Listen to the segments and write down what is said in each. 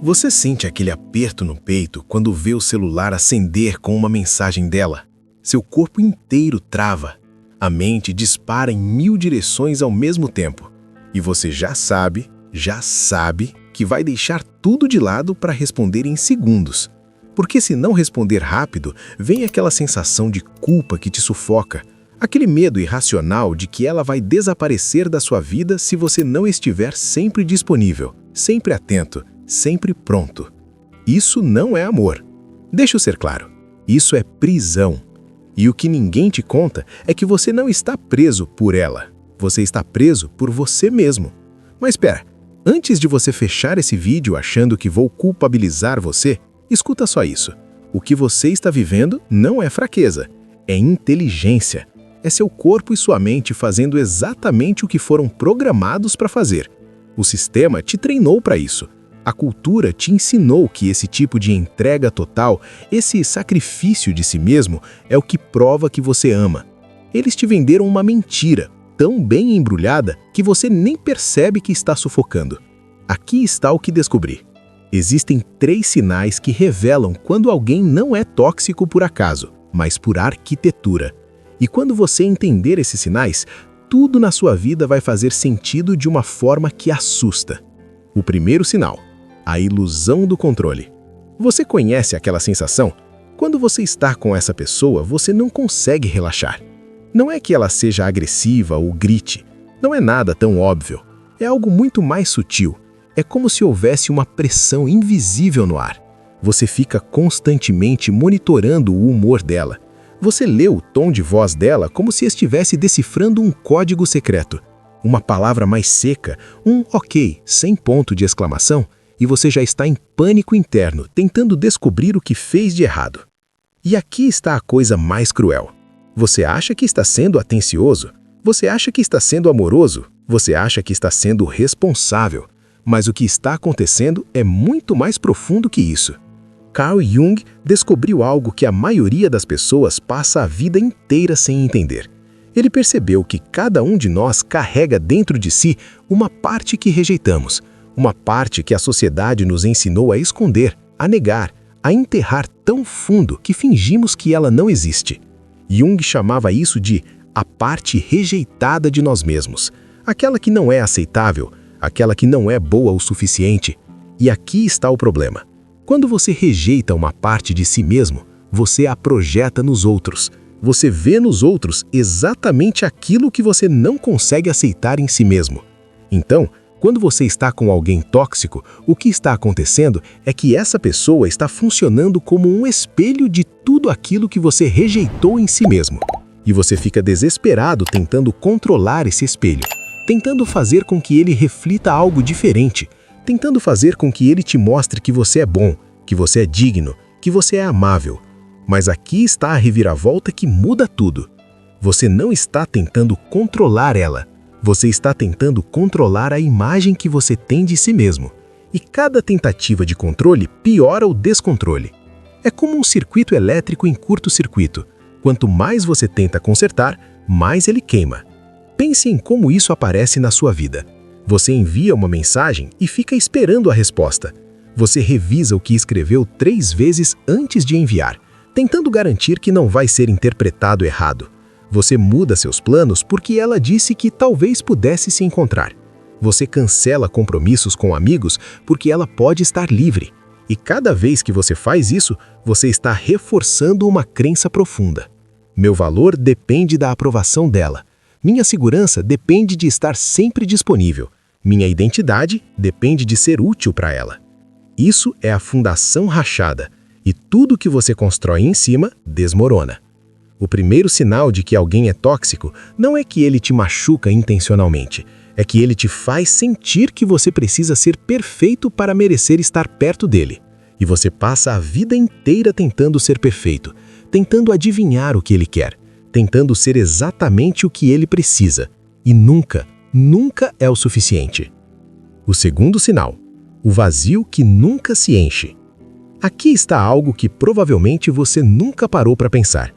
Você sente aquele aperto no peito quando vê o celular acender com uma mensagem dela? Seu corpo inteiro trava. A mente dispara em 1000 direções ao mesmo tempo. E você já sabe que vai deixar tudo de lado para responder em segundos. Porque se não responder rápido, vem aquela sensação de culpa que te sufoca. Aquele medo irracional de que ela vai desaparecer da sua vida se você não estiver sempre disponível, sempre atento, sempre pronto. Isso não é amor. Deixa eu ser claro. Isso é prisão. E o que ninguém te conta é que você não está preso por ela. Você está preso por você mesmo. Mas espera, antes de você fechar esse vídeo achando que vou culpabilizar você, escuta só isso. O que você está vivendo não é fraqueza, é inteligência. É seu corpo e sua mente fazendo exatamente o que foram programados para fazer. O sistema te treinou para isso. A cultura te ensinou que esse tipo de entrega total, esse sacrifício de si mesmo, é o que prova que você ama. Eles te venderam uma mentira, tão bem embrulhada que você nem percebe que está sufocando. Aqui está o que descobri. Existem 3 sinais que revelam quando alguém não é tóxico por acaso, mas por arquitetura. E quando você entender esses sinais, tudo na sua vida vai fazer sentido de uma forma que assusta. O primeiro sinal: a ilusão do controle. Você conhece aquela sensação? Quando você está com essa pessoa, você não consegue relaxar. Não é que ela seja agressiva ou grite. Não é nada tão óbvio. É algo muito mais sutil. É como se houvesse uma pressão invisível no ar. Você fica constantemente monitorando o humor dela. Você lê o tom de voz dela como se estivesse decifrando um código secreto. Uma palavra mais seca, um ok, sem ponto de exclamação, e você já está em pânico interno, tentando descobrir o que fez de errado. E aqui está a coisa mais cruel. Você acha que está sendo atencioso? Você acha que está sendo amoroso? Você acha que está sendo responsável? Mas o que está acontecendo é muito mais profundo que isso. Carl Jung descobriu algo que a maioria das pessoas passa a vida inteira sem entender. Ele percebeu que cada um de nós carrega dentro de si uma parte que rejeitamos, uma parte que a sociedade nos ensinou a esconder, a negar, a enterrar tão fundo que fingimos que ela não existe. Jung chamava isso de a parte rejeitada de nós mesmos, aquela que não é aceitável, aquela que não é boa o suficiente. E aqui está o problema. Quando você rejeita uma parte de si mesmo, você a projeta nos outros. Você vê nos outros exatamente aquilo que você não consegue aceitar em si mesmo. Então, quando você está com alguém tóxico, o que está acontecendo é que essa pessoa está funcionando como um espelho de tudo aquilo que você rejeitou em si mesmo. E você fica desesperado tentando controlar esse espelho, tentando fazer com que ele reflita algo diferente, tentando fazer com que ele te mostre que você é bom, que você é digno, que você é amável. Mas aqui está a reviravolta que muda tudo. Você não está tentando controlar ela. Você está tentando controlar a imagem que você tem de si mesmo. E cada tentativa de controle piora o descontrole. É como um circuito elétrico em curto-circuito. Quanto mais você tenta consertar, mais ele queima. Pense em como isso aparece na sua vida. Você envia uma mensagem e fica esperando a resposta. Você revisa o que escreveu 3 vezes antes de enviar, tentando garantir que não vai ser interpretado errado. Você muda seus planos porque ela disse que talvez pudesse se encontrar. Você cancela compromissos com amigos porque ela pode estar livre. E cada vez que você faz isso, você está reforçando uma crença profunda. Meu valor depende da aprovação dela. Minha segurança depende de estar sempre disponível. Minha identidade depende de ser útil para ela. Isso é a fundação rachada, e tudo que você constrói em cima desmorona. O primeiro sinal de que alguém é tóxico não é que ele te machuca intencionalmente, é que ele te faz sentir que você precisa ser perfeito para merecer estar perto dele. E você passa a vida inteira tentando ser perfeito, tentando adivinhar o que ele quer, tentando ser exatamente o que ele precisa. E nunca é o suficiente. O segundo sinal: o vazio que nunca se enche. Aqui está algo que provavelmente você nunca parou para pensar.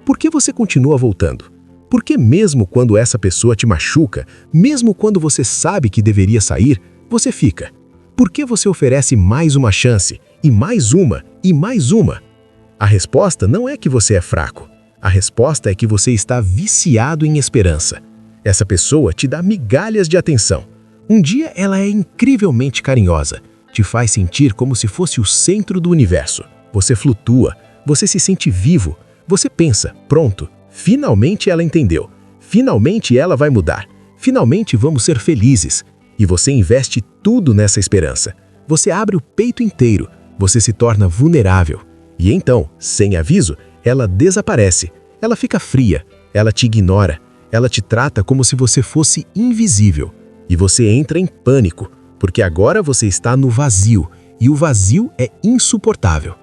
Por que você continua voltando? Por que mesmo quando essa pessoa te machuca, mesmo quando você sabe que deveria sair, você fica? Por que você oferece mais uma chance, e mais uma, e mais uma? A resposta não é que você é fraco. A resposta é que você está viciado em esperança. Essa pessoa te dá migalhas de atenção. Um dia ela é incrivelmente carinhosa, te faz sentir como se fosse o centro do universo. Você flutua, você se sente vivo, você pensa, pronto, finalmente ela entendeu, finalmente ela vai mudar, finalmente vamos ser felizes. E você investe tudo nessa esperança. Você abre o peito inteiro, você se torna vulnerável. E então, sem aviso, ela desaparece, ela fica fria, ela te ignora, ela te trata como se você fosse invisível. E você entra em pânico, porque agora você está no vazio, e o vazio é insuportável.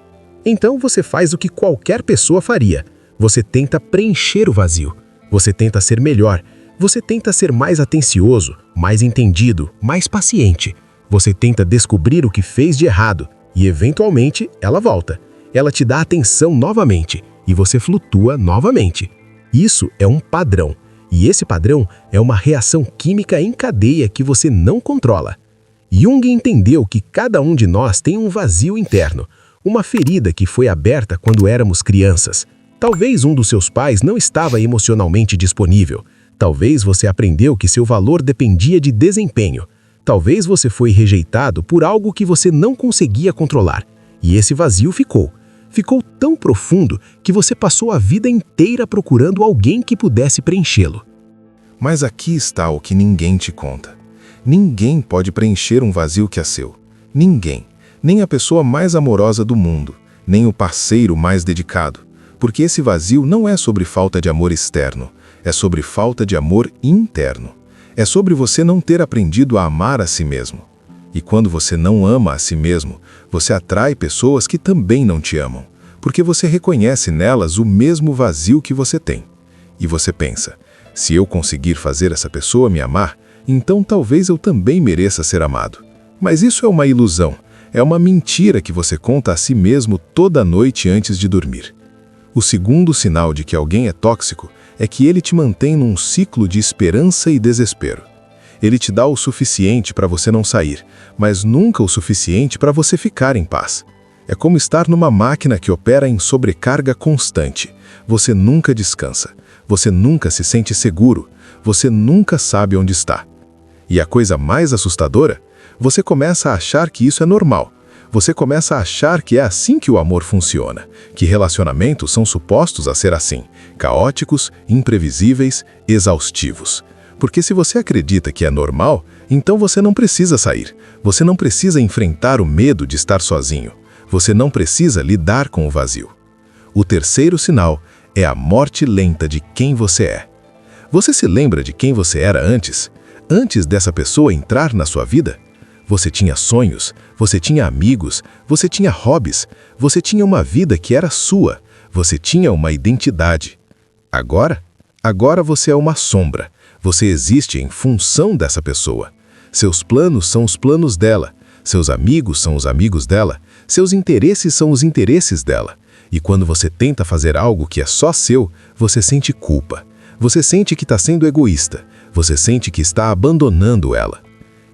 Então você faz o que qualquer pessoa faria. Você tenta preencher o vazio, você tenta ser melhor, você tenta ser mais atencioso, mais entendido, mais paciente. Você tenta descobrir o que fez de errado, e eventualmente ela volta. Ela te dá atenção novamente, e você flutua novamente. Isso é um padrão, e esse padrão é uma reação química em cadeia que você não controla. Jung entendeu que cada um de nós tem um vazio interno, uma ferida que foi aberta quando éramos crianças. Talvez um dos seus pais não estava emocionalmente disponível. Talvez você aprendeu que seu valor dependia de desempenho. Talvez você foi rejeitado por algo que você não conseguia controlar. E esse vazio ficou tão profundo que você passou a vida inteira procurando alguém que pudesse preenchê-lo. Mas aqui está o que ninguém te conta. Ninguém pode preencher um vazio que é seu. Ninguém. Nem a pessoa mais amorosa do mundo. Nem o parceiro mais dedicado. Porque esse vazio não é sobre falta de amor externo. É sobre falta de amor interno. É sobre você não ter aprendido a amar a si mesmo. E quando você não ama a si mesmo, você atrai pessoas que também não te amam, porque você reconhece nelas o mesmo vazio que você tem. E você pensa, se eu conseguir fazer essa pessoa me amar, então talvez eu também mereça ser amado. Mas isso é uma ilusão, é uma mentira que você conta a si mesmo toda noite antes de dormir. O segundo sinal de que alguém é tóxico é que ele te mantém num ciclo de esperança e desespero. Ele te dá o suficiente para você não sair, mas nunca o suficiente para você ficar em paz. É como estar numa máquina que opera em sobrecarga constante. Você nunca descansa, você nunca se sente seguro, você nunca sabe onde está. E a coisa mais assustadora, você começa a achar que isso é normal. Você começa a achar que é assim que o amor funciona, que relacionamentos são supostos a ser assim, caóticos, imprevisíveis, exaustivos. Porque se você acredita que é normal, então você não precisa sair, você não precisa enfrentar o medo de estar sozinho, você não precisa lidar com o vazio. O terceiro sinal é a morte lenta de quem você é. Você se lembra de quem você era antes? Antes dessa pessoa entrar na sua vida? Você tinha sonhos, você tinha amigos, você tinha hobbies, você tinha uma vida que era sua, você tinha uma identidade. Agora você é uma sombra. Você existe em função dessa pessoa. Seus planos são os planos dela, seus amigos são os amigos dela, seus interesses são os interesses dela. E quando você tenta fazer algo que é só seu, você sente culpa. Você sente que está sendo egoísta. Você sente que está abandonando ela.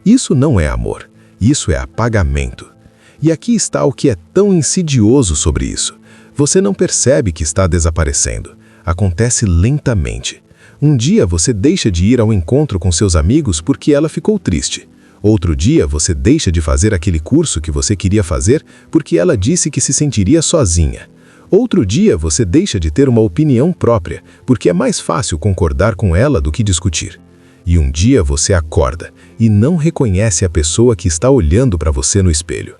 Isso não é amor. Isso é apagamento. E aqui está o que é tão insidioso sobre isso. Você não percebe que está desaparecendo. Acontece lentamente. Um dia você deixa de ir ao encontro com seus amigos porque ela ficou triste. Outro dia você deixa de fazer aquele curso que você queria fazer porque ela disse que se sentiria sozinha. Outro dia você deixa de ter uma opinião própria porque é mais fácil concordar com ela do que discutir. E um dia você acorda e não reconhece a pessoa que está olhando para você no espelho.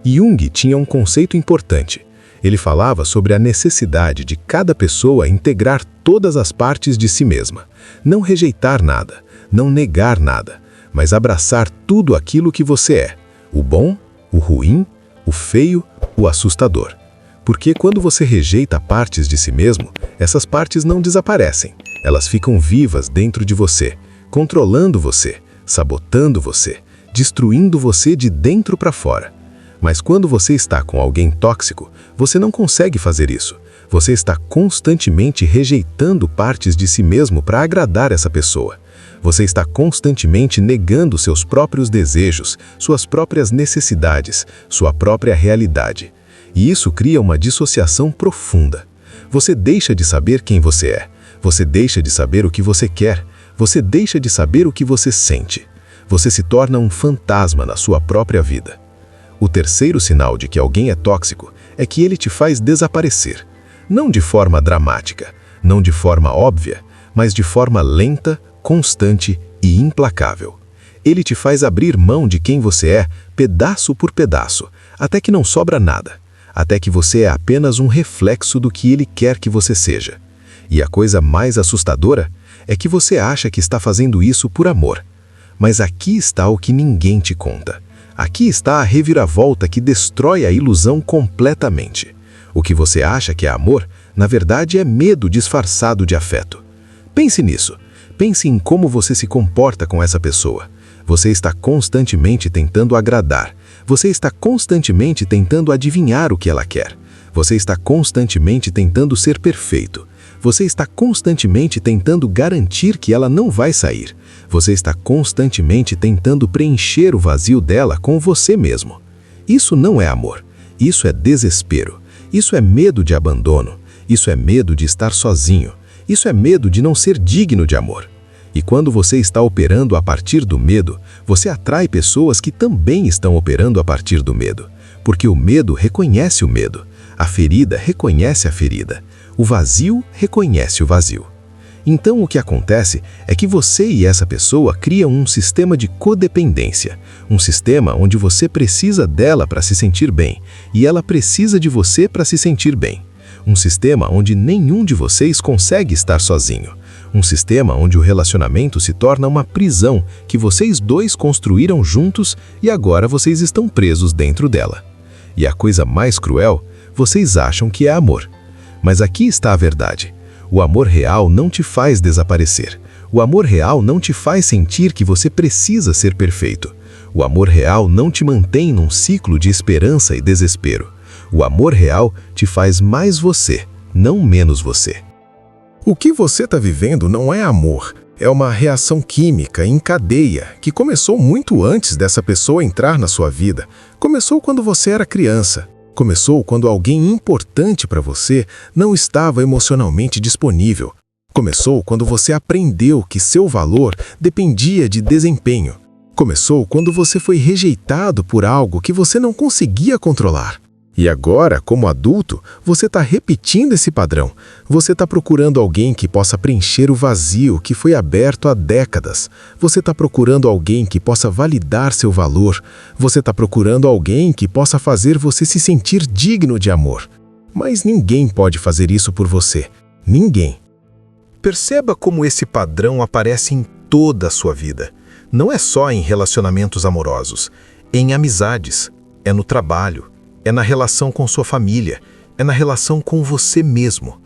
Jung tinha um conceito importante. Ele falava sobre a necessidade de cada pessoa integrar todas as partes de si mesma, não rejeitar nada, não negar nada, mas abraçar tudo aquilo que você é, o bom, o ruim, o feio, o assustador. Porque quando você rejeita partes de si mesmo, essas partes não desaparecem, elas ficam vivas dentro de você, controlando você, sabotando você, destruindo você de dentro para fora. Mas quando você está com alguém tóxico, você não consegue fazer isso. Você está constantemente rejeitando partes de si mesmo para agradar essa pessoa. Você está constantemente negando seus próprios desejos, suas próprias necessidades, sua própria realidade. E isso cria uma dissociação profunda. Você deixa de saber quem você é. Você deixa de saber o que você quer. Você deixa de saber o que você sente. Você se torna um fantasma na sua própria vida. O terceiro sinal de que alguém é tóxico é que ele te faz desaparecer. Não de forma dramática, não de forma óbvia, mas de forma lenta, constante e implacável. Ele te faz abrir mão de quem você é, pedaço por pedaço, até que não sobra nada, até que você é apenas um reflexo do que ele quer que você seja. E a coisa mais assustadora é que você acha que está fazendo isso por amor. Mas aqui está o que ninguém te conta. Aqui está a reviravolta que destrói a ilusão completamente. O que você acha que é amor, na verdade é medo disfarçado de afeto. Pense nisso. Pense em como você se comporta com essa pessoa. Você está constantemente tentando agradar. Você está constantemente tentando adivinhar o que ela quer. Você está constantemente tentando ser perfeito. Você está constantemente tentando garantir que ela não vai sair. Você está constantemente tentando preencher o vazio dela com você mesmo. Isso não é amor. Isso é desespero. Isso é medo de abandono. Isso é medo de estar sozinho. Isso é medo de não ser digno de amor. E quando você está operando a partir do medo, você atrai pessoas que também estão operando a partir do medo. Porque o medo reconhece o medo. A ferida reconhece a ferida. O vazio reconhece o vazio. Então o que acontece é que você e essa pessoa criam um sistema de codependência. Um sistema onde você precisa dela para se sentir bem e ela precisa de você para se sentir bem. Um sistema onde nenhum de vocês consegue estar sozinho. Um sistema onde o relacionamento se torna uma prisão que vocês dois construíram juntos e agora vocês estão presos dentro dela. E a coisa mais cruel, vocês acham que é amor. Mas aqui está a verdade. O amor real não te faz desaparecer. O amor real não te faz sentir que você precisa ser perfeito. O amor real não te mantém num ciclo de esperança e desespero. O amor real te faz mais você, não menos você. O que você está vivendo não é amor. É uma reação química em cadeia que começou muito antes dessa pessoa entrar na sua vida. Começou quando você era criança. Começou quando alguém importante para você não estava emocionalmente disponível. Começou quando você aprendeu que seu valor dependia de desempenho. Começou quando você foi rejeitado por algo que você não conseguia controlar. E agora, como adulto, você está repetindo esse padrão. Você está procurando alguém que possa preencher o vazio que foi aberto há décadas. Você está procurando alguém que possa validar seu valor. Você está procurando alguém que possa fazer você se sentir digno de amor. Mas ninguém pode fazer isso por você. Ninguém. Perceba como esse padrão aparece em toda a sua vida. Não é só em relacionamentos amorosos, em amizades, é no trabalho. É na relação com sua família, é na relação com você mesmo.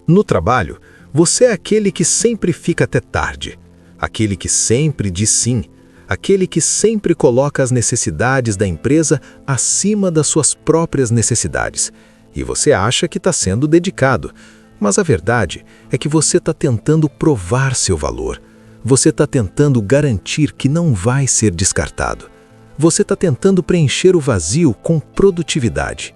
No trabalho, você é aquele que sempre fica até tarde, aquele que sempre diz sim, aquele que sempre coloca as necessidades da empresa acima das suas próprias necessidades. E você acha que está sendo dedicado, mas a verdade é que você está tentando provar seu valor. Você está tentando garantir que não vai ser descartado. Você está tentando preencher o vazio com produtividade.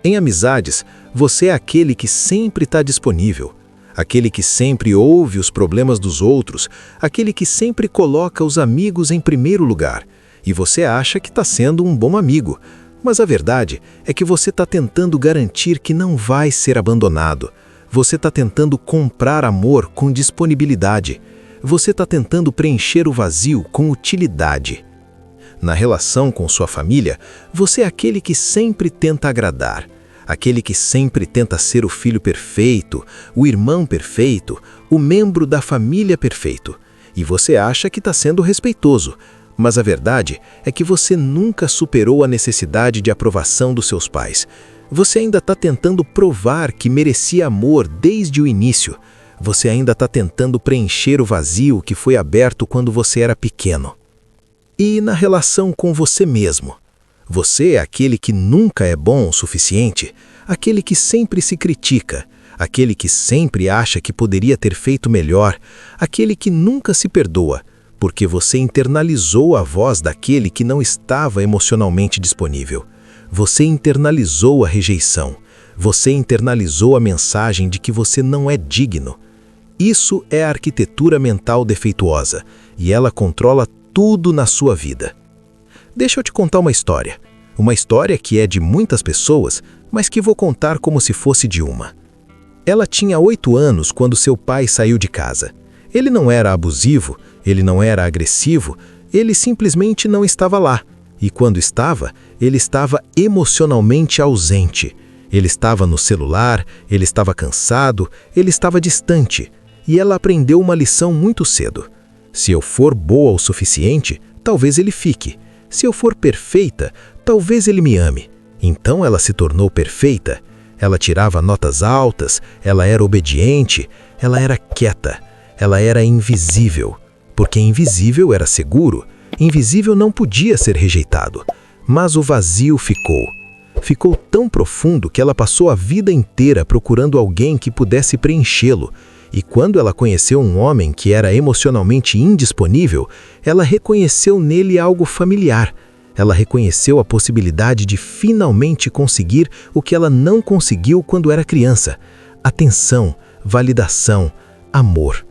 Em amizades, você é aquele que sempre está disponível, aquele que sempre ouve os problemas dos outros, aquele que sempre coloca os amigos em primeiro lugar. E você acha que está sendo um bom amigo, mas a verdade é que você está tentando garantir que não vai ser abandonado. Você está tentando comprar amor com disponibilidade. Você está tentando preencher o vazio com utilidade. Na relação com sua família, você é aquele que sempre tenta agradar, aquele que sempre tenta ser o filho perfeito, o irmão perfeito, o membro da família perfeito. E você acha que está sendo respeitoso, mas a verdade é que você nunca superou a necessidade de aprovação dos seus pais. Você ainda está tentando provar que merecia amor desde o início. Você ainda está tentando preencher o vazio que foi aberto quando você era pequeno. E na relação com você mesmo, você é aquele que nunca é bom o suficiente, aquele que sempre se critica, aquele que sempre acha que poderia ter feito melhor, aquele que nunca se perdoa, porque você internalizou a voz daquele que não estava emocionalmente disponível. Você internalizou a rejeição. Você internalizou a mensagem de que você não é digno. Isso é a arquitetura mental defeituosa, e ela controla tudo na sua vida. Deixa eu te contar uma história. Uma história que é de muitas pessoas, mas que vou contar como se fosse de uma. Ela tinha 8 anos quando seu pai saiu de casa. Ele não era abusivo, ele não era agressivo, ele simplesmente não estava lá. E quando estava, ele estava emocionalmente ausente. Ele estava no celular, ele estava cansado, ele estava distante. E ela aprendeu uma lição muito cedo. Se eu for boa o suficiente, talvez ele fique. Se eu for perfeita, talvez ele me ame. Então ela se tornou perfeita. Ela tirava notas altas, ela era obediente, ela era quieta, ela era invisível. Porque invisível era seguro, invisível não podia ser rejeitado. Mas o vazio ficou. Ficou tão profundo que ela passou a vida inteira procurando alguém que pudesse preenchê-lo. E quando ela conheceu um homem que era emocionalmente indisponível, ela reconheceu nele algo familiar. Ela reconheceu a possibilidade de finalmente conseguir o que ela não conseguiu quando era criança: atenção, validação, amor.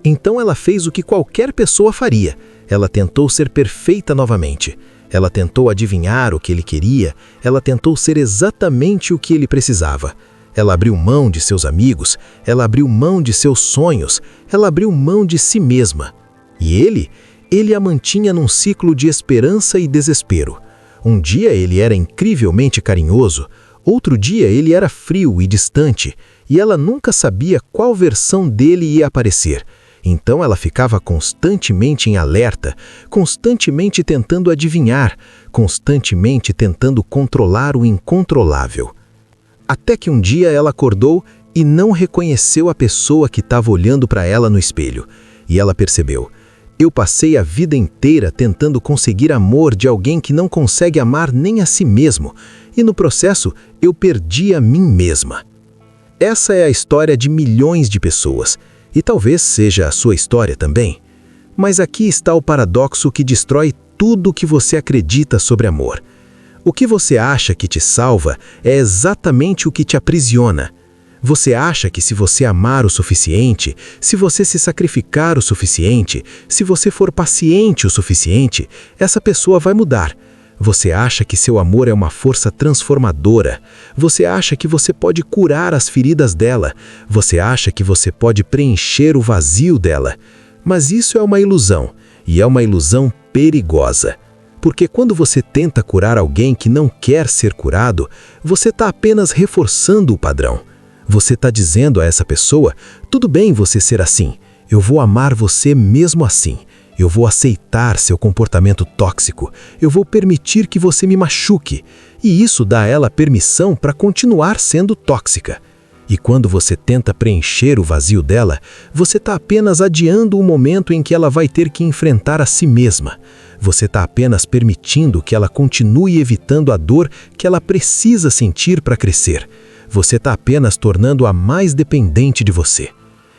Então ela fez o que qualquer pessoa faria. Ela tentou ser perfeita novamente. Ela tentou adivinhar o que ele queria. Ela tentou ser exatamente o que ele precisava. Ela abriu mão de seus amigos, ela abriu mão de seus sonhos, ela abriu mão de si mesma. E ele a mantinha num ciclo de esperança e desespero. Um dia ele era incrivelmente carinhoso, outro dia ele era frio e distante, e ela nunca sabia qual versão dele ia aparecer. Então ela ficava constantemente em alerta, constantemente tentando adivinhar, constantemente tentando controlar o incontrolável. Até que um dia ela acordou e não reconheceu a pessoa que estava olhando para ela no espelho. E ela percebeu: eu passei a vida inteira tentando conseguir amor de alguém que não consegue amar nem a si mesmo. E no processo, eu perdi a mim mesma. Essa é a história de milhões de pessoas. E talvez seja a sua história também. Mas aqui está o paradoxo que destrói tudo o que você acredita sobre amor. O que você acha que te salva é exatamente o que te aprisiona. Você acha que se você amar o suficiente, se você se sacrificar o suficiente, se você for paciente o suficiente, essa pessoa vai mudar. Você acha que seu amor é uma força transformadora. Você acha que você pode curar as feridas dela. Você acha que você pode preencher o vazio dela. Mas isso é uma ilusão, e é uma ilusão perigosa. Porque quando você tenta curar alguém que não quer ser curado, você está apenas reforçando o padrão. Você está dizendo a essa pessoa: tudo bem você ser assim, eu vou amar você mesmo assim. Eu vou aceitar seu comportamento tóxico. Eu vou permitir que você me machuque. E isso dá a ela permissão para continuar sendo tóxica. E quando você tenta preencher o vazio dela, você está apenas adiando o momento em que ela vai ter que enfrentar a si mesma. Você está apenas permitindo que ela continue evitando a dor que ela precisa sentir para crescer. Você está apenas tornando-a mais dependente de você.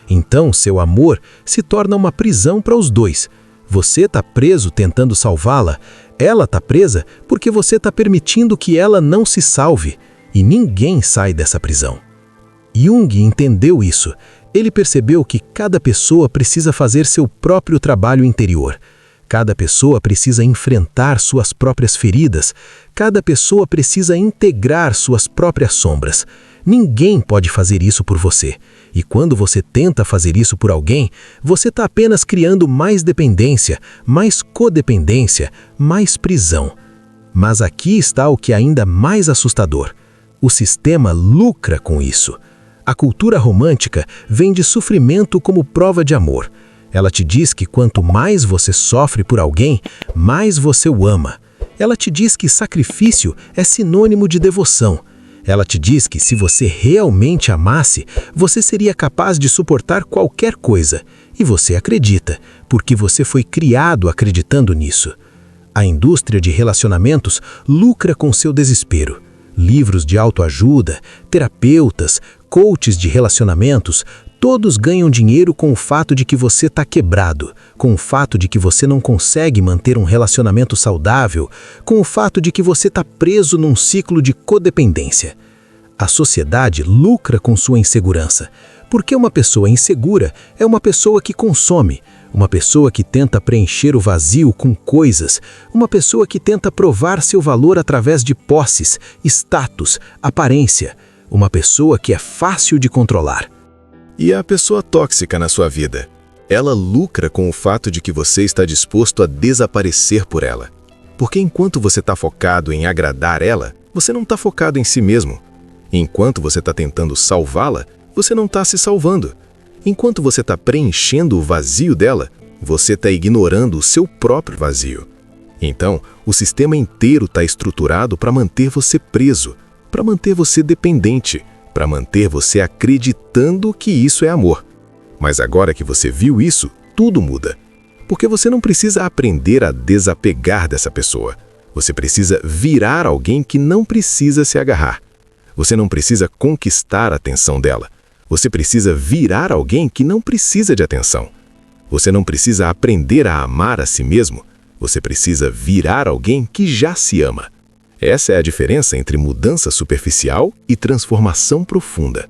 Então, seu amor se torna uma prisão para os dois. Você está preso tentando salvá-la, ela está presa porque você está permitindo que ela não se salve. E ninguém sai dessa prisão. Jung entendeu isso. Ele percebeu que cada pessoa precisa fazer seu próprio trabalho interior. Cada pessoa precisa enfrentar suas próprias feridas. Cada pessoa precisa integrar suas próprias sombras. Ninguém pode fazer isso por você. E quando você tenta fazer isso por alguém, você está apenas criando mais dependência, mais codependência, mais prisão. Mas aqui está o que é ainda mais assustador. O sistema lucra com isso. A cultura romântica vende sofrimento como prova de amor. Ela te diz que quanto mais você sofre por alguém, mais você o ama. Ela te diz que sacrifício é sinônimo de devoção. Ela te diz que se você realmente amasse, você seria capaz de suportar qualquer coisa. E você acredita, porque você foi criado acreditando nisso. A indústria de relacionamentos lucra com seu desespero. Livros de autoajuda, terapeutas, coaches de relacionamentos, todos ganham dinheiro com o fato de que você está quebrado, com o fato de que você não consegue manter um relacionamento saudável, com o fato de que você está preso num ciclo de codependência. A sociedade lucra com sua insegurança, porque uma pessoa insegura é uma pessoa que consome, uma pessoa que tenta preencher o vazio com coisas, uma pessoa que tenta provar seu valor através de posses, status, aparência, uma pessoa que é fácil de controlar. E a pessoa tóxica na sua vida? Ela lucra com o fato de que você está disposto a desaparecer por ela. Porque enquanto você está focado em agradar ela, você não está focado em si mesmo. Enquanto você está tentando salvá-la, você não está se salvando. Enquanto você está preenchendo o vazio dela, você está ignorando o seu próprio vazio. Então, o sistema inteiro está estruturado para manter você preso, para manter você dependente, para manter você acreditando que isso é amor. Mas agora que você viu isso, tudo muda. Porque você não precisa aprender a desapegar dessa pessoa. Você precisa virar alguém que não precisa se agarrar. Você não precisa conquistar a atenção dela. Você precisa virar alguém que não precisa de atenção. Você não precisa aprender a amar a si mesmo. Você precisa virar alguém que já se ama. Essa é a diferença entre mudança superficial e transformação profunda.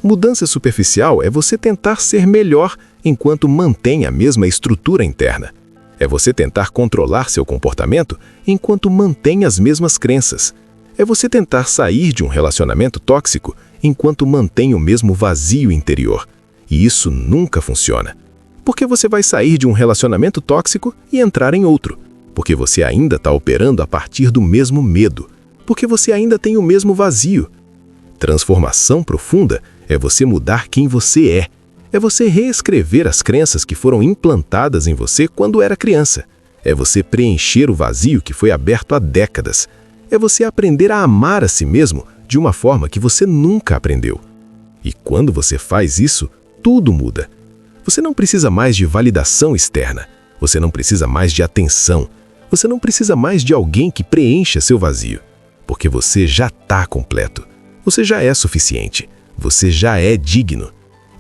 Mudança superficial é você tentar ser melhor enquanto mantém a mesma estrutura interna. É você tentar controlar seu comportamento enquanto mantém as mesmas crenças. É você tentar sair de um relacionamento tóxico enquanto mantém o mesmo vazio interior. E isso nunca funciona. Porque você vai sair de um relacionamento tóxico e entrar em outro. Porque você ainda está operando a partir do mesmo medo. Porque você ainda tem o mesmo vazio. Transformação profunda é você mudar quem você é. É você reescrever as crenças que foram implantadas em você quando era criança. É você preencher o vazio que foi aberto há décadas. É você aprender a amar a si mesmo de uma forma que você nunca aprendeu. E quando você faz isso, tudo muda. Você não precisa mais de validação externa. Você não precisa mais de atenção. Você não precisa mais de alguém que preencha seu vazio. Porque você já está completo. Você já é suficiente. Você já é digno.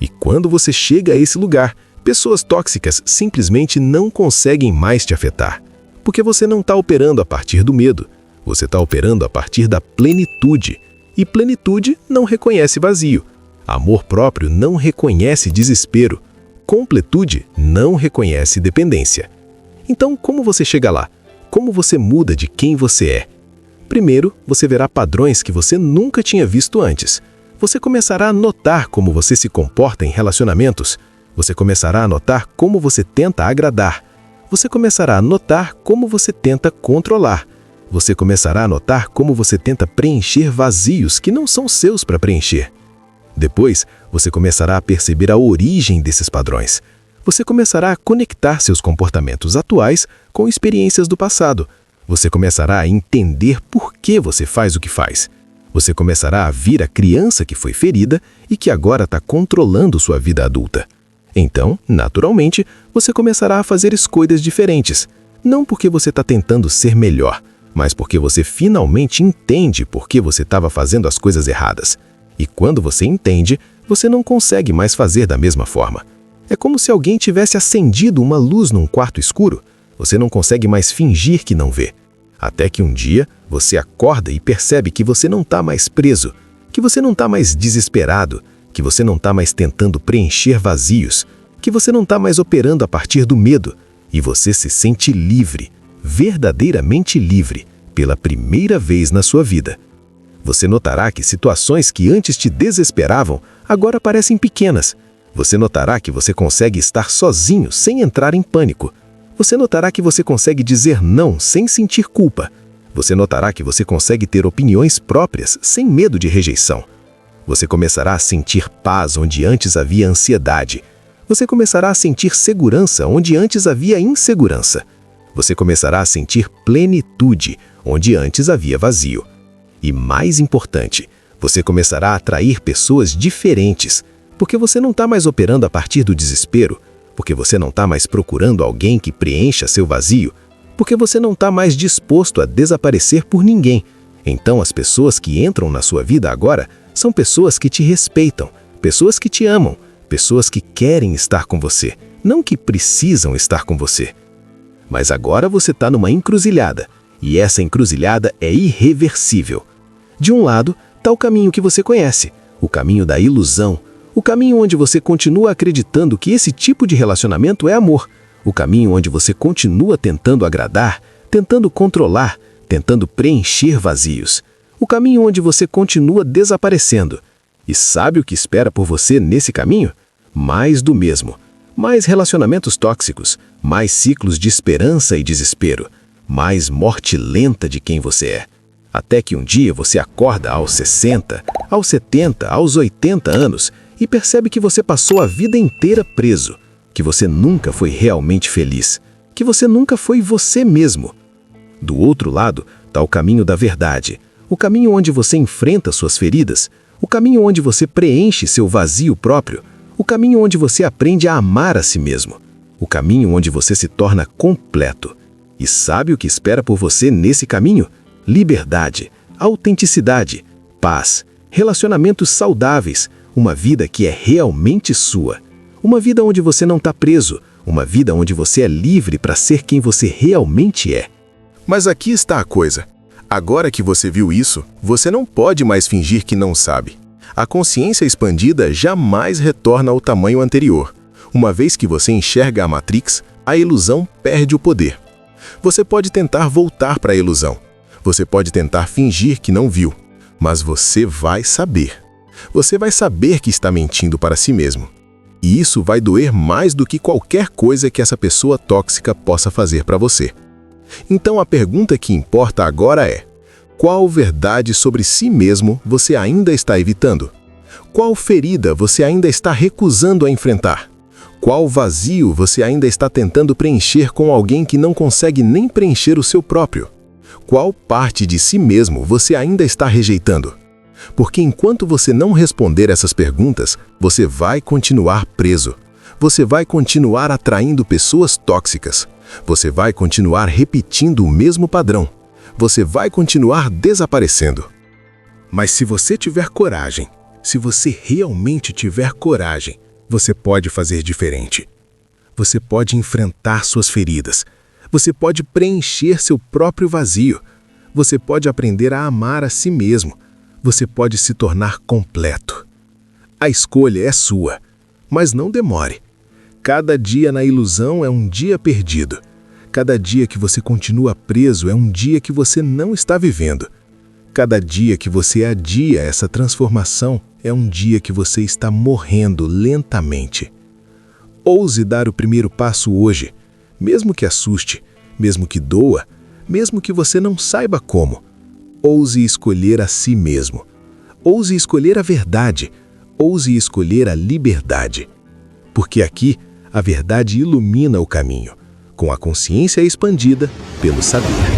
E quando você chega a esse lugar, pessoas tóxicas simplesmente não conseguem mais te afetar. Porque você não está operando a partir do medo. Você está operando a partir da plenitude. E plenitude não reconhece vazio. Amor próprio não reconhece desespero. Completude não reconhece dependência. Então, como você chega lá? Como você muda de quem você é? Primeiro, você verá padrões que você nunca tinha visto antes. Você começará a notar como você se comporta em relacionamentos. Você começará a notar como você tenta agradar. Você começará a notar como você tenta controlar. Você começará a notar como você tenta preencher vazios que não são seus para preencher. Depois, você começará a perceber a origem desses padrões. Você começará a conectar seus comportamentos atuais com experiências do passado. Você começará a entender por que você faz o que faz. Você começará a vir a criança que foi ferida e que agora está controlando sua vida adulta. Então, naturalmente, você começará a fazer escolhas diferentes. Não porque você está tentando ser melhor, mas porque você finalmente entende por que você estava fazendo as coisas erradas. E quando você entende, você não consegue mais fazer da mesma forma. É como se alguém tivesse acendido uma luz num quarto escuro. Você não consegue mais fingir que não vê. Até que um dia, você acorda e percebe que você não está mais preso, que você não está mais desesperado, que você não está mais tentando preencher vazios, que você não está mais operando a partir do medo, e você se sente livre, verdadeiramente livre, pela primeira vez na sua vida. Você notará que situações que antes te desesperavam, agora parecem pequenas. Você notará que você consegue estar sozinho sem entrar em pânico. Você notará que você consegue dizer não sem sentir culpa. Você notará que você consegue ter opiniões próprias sem medo de rejeição. Você começará a sentir paz onde antes havia ansiedade. Você começará a sentir segurança onde antes havia insegurança. Você começará a sentir plenitude onde antes havia vazio. E mais importante, você começará a atrair pessoas diferentes, porque você não está mais operando a partir do desespero, porque você não está mais procurando alguém que preencha seu vazio, porque você não está mais disposto a desaparecer por ninguém. Então as pessoas que entram na sua vida agora são pessoas que te respeitam, pessoas que te amam, pessoas que querem estar com você, não que precisam estar com você. Mas agora você está numa encruzilhada, e essa encruzilhada é irreversível. De um lado está o caminho que você conhece, o caminho da ilusão, o caminho onde você continua acreditando que esse tipo de relacionamento é amor, o caminho onde você continua tentando agradar, tentando controlar, tentando preencher vazios, o caminho onde você continua desaparecendo. E sabe o que espera por você nesse caminho? Mais do mesmo. Mais relacionamentos tóxicos, mais ciclos de esperança e desespero, mais morte lenta de quem você é. Até que um dia você acorda aos 60, aos 70, aos 80 anos e percebe que você passou a vida inteira preso, que você nunca foi realmente feliz, que você nunca foi você mesmo. Do outro lado está o caminho da verdade, o caminho onde você enfrenta suas feridas, o caminho onde você preenche seu vazio próprio, o caminho onde você aprende a amar a si mesmo, o caminho onde você se torna completo. E sabe o que espera por você nesse caminho? Liberdade, autenticidade, paz, relacionamentos saudáveis, uma vida que é realmente sua. Uma vida onde você não está preso, uma vida onde você é livre para ser quem você realmente é. Mas aqui está a coisa. Agora que você viu isso, você não pode mais fingir que não sabe. A consciência expandida jamais retorna ao tamanho anterior. Uma vez que você enxerga a Matrix, a ilusão perde o poder. Você pode tentar voltar para a ilusão. Você pode tentar fingir que não viu. Mas você vai saber. Você vai saber que está mentindo para si mesmo. E isso vai doer mais do que qualquer coisa que essa pessoa tóxica possa fazer para você. Então a pergunta que importa agora é: qual verdade sobre si mesmo você ainda está evitando? Qual ferida você ainda está recusando a enfrentar? Qual vazio você ainda está tentando preencher com alguém que não consegue nem preencher o seu próprio? Qual parte de si mesmo você ainda está rejeitando? Porque enquanto você não responder essas perguntas, você vai continuar preso. Você vai continuar atraindo pessoas tóxicas. Você vai continuar repetindo o mesmo padrão. Você vai continuar desaparecendo. Mas se você tiver coragem, se você realmente tiver coragem, você pode fazer diferente. Você pode enfrentar suas feridas. Você pode preencher seu próprio vazio. Você pode aprender a amar a si mesmo. Você pode se tornar completo. A escolha é sua, mas não demore. Cada dia na ilusão é um dia perdido. Cada dia que você continua preso é um dia que você não está vivendo. Cada dia que você adia essa transformação é um dia que você está morrendo lentamente. Ouse dar o primeiro passo hoje, mesmo que assuste, mesmo que doa, mesmo que você não saiba como. Ouse escolher a si mesmo. Ouse escolher a verdade. Ouse escolher a liberdade. Porque aqui, a verdade ilumina o caminho, com a consciência expandida pelo saber.